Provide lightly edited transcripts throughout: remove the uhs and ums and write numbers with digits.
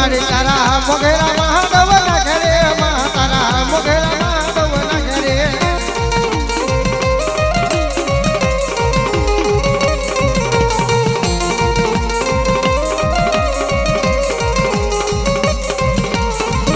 મારી તારા મોઘેરા મહાદેવ ના ઘરે તારા મોઘેરા મહાદેવ ના ઘરે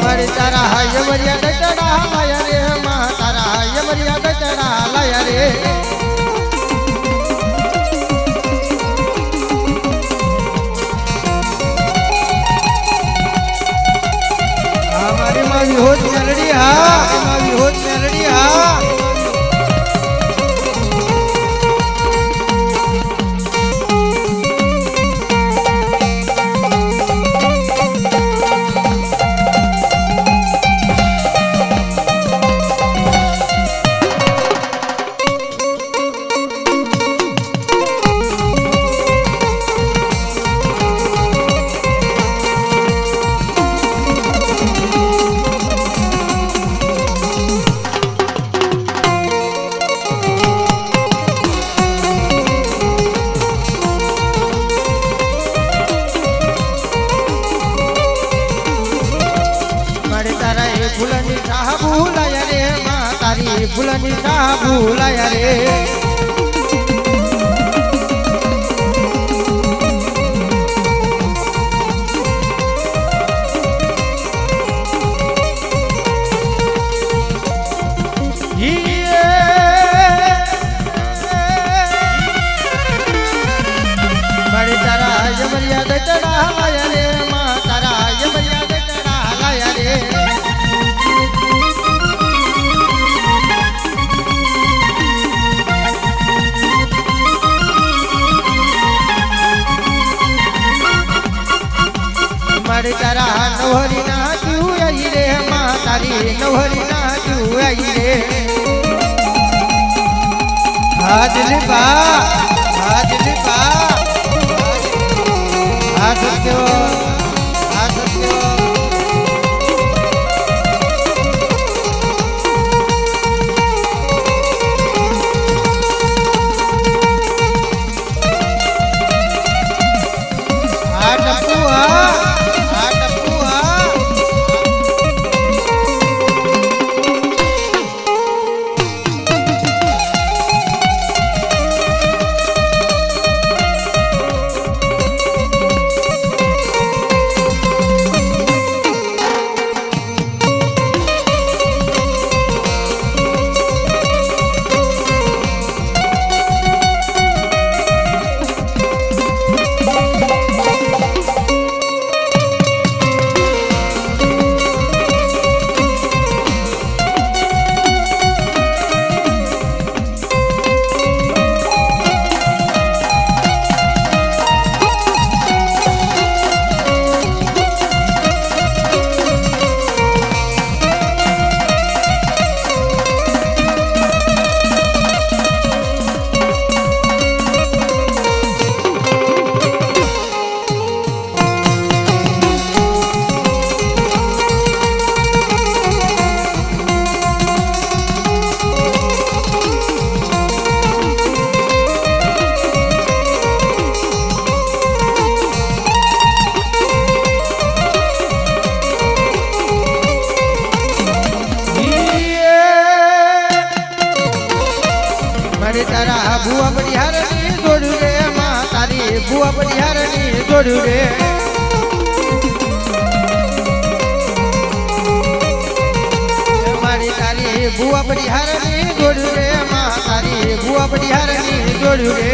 મારી તારા યમરિયા ચડા લાયા રે તારા યમરિયા ચડા લાયા રે मावी होत मेलडी हा मावी होत मेलडी हा फुलनी शाह भूलाया रे माँ तारी फुलनी शाह भूलाया रे बड़ी तारा यमरिया चढ़ा लाया रे माँ तारा यमरिया चढ़ा लाया रे मारी तारा नवहरी ना तू आई रे माँ तारी नवहरी ना तू आई रे हाजली बा सत्यो तारा बुआ बनिहारनी जोड़ू रे माँ तारी बुआ बनिहारनी जोड़ू रे मारी तारी बुआ बनिहारनी जोड़ू रे माँ तारी बुआ बनिहारनी जोड़ू रे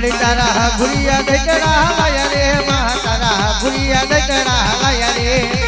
મારી તારા ભૂરિયા દઈતડા હલાયા રે માં તારા ભૂરિયા દઈતડા હલાયા રે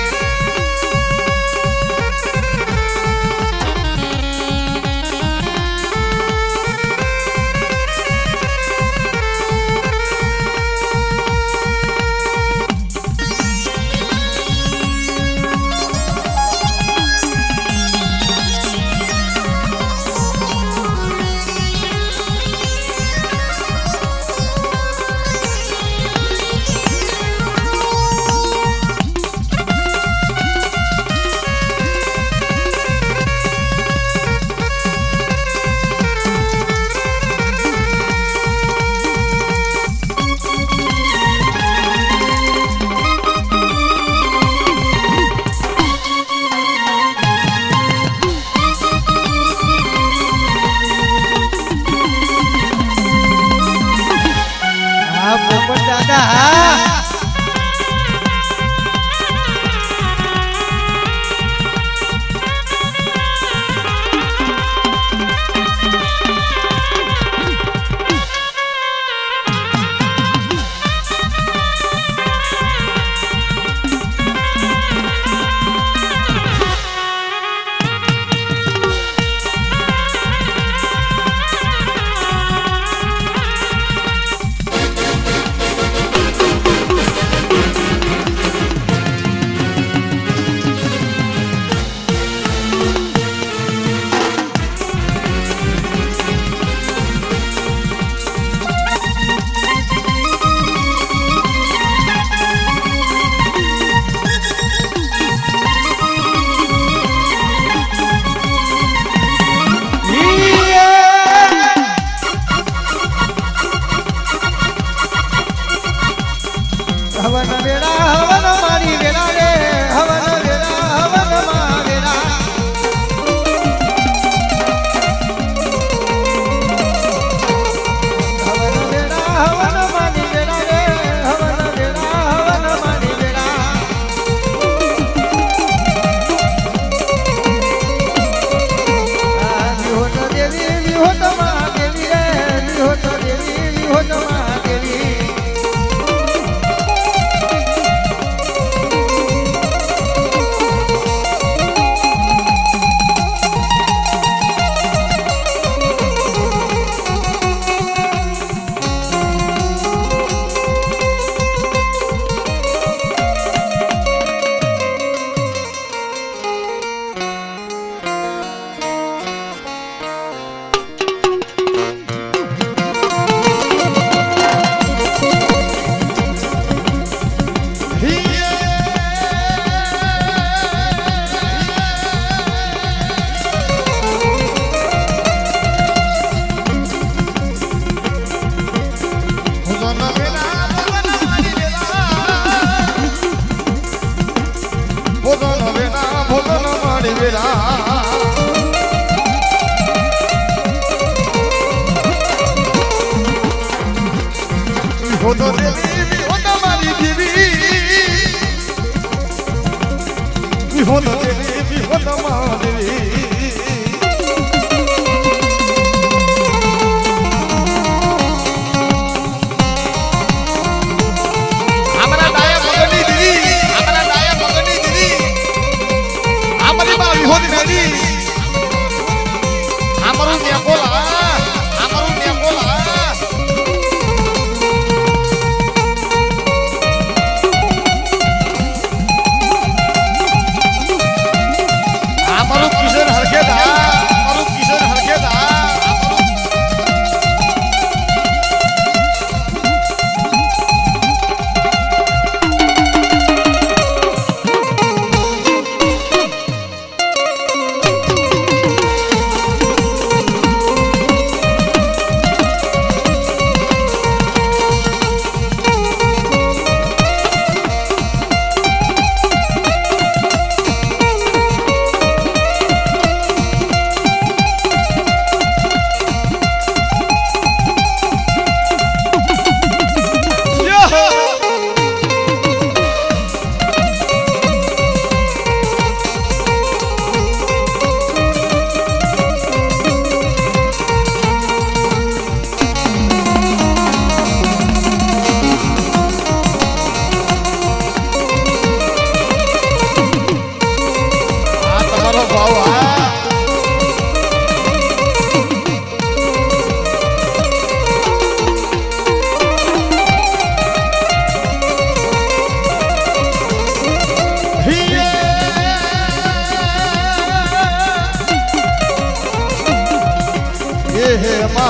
હે હો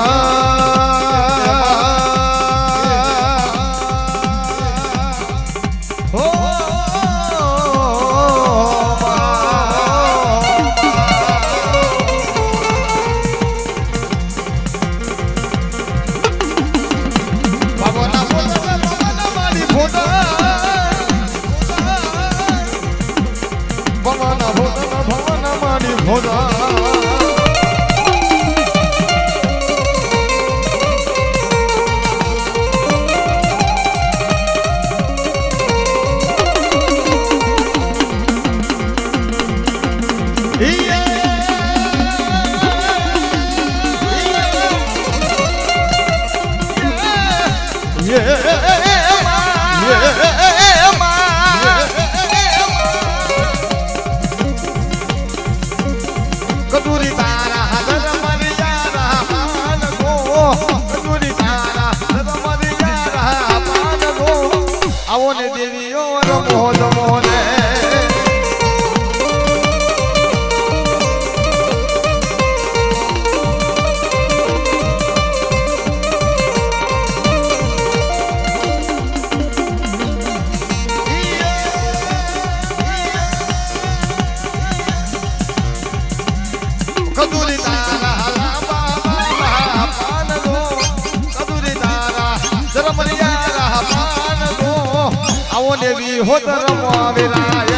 કદુરી તારા હદર મરિયા પાન ગો કદુરી તારા હદર મરિયા પાન ગો આવો ને દેવીઓ રમો રમો ને કદુરી તારા પાન ગો કદુરી તારા ધર્મરિયા પાન ગો આવો દેવી હોત રમવા વિરાય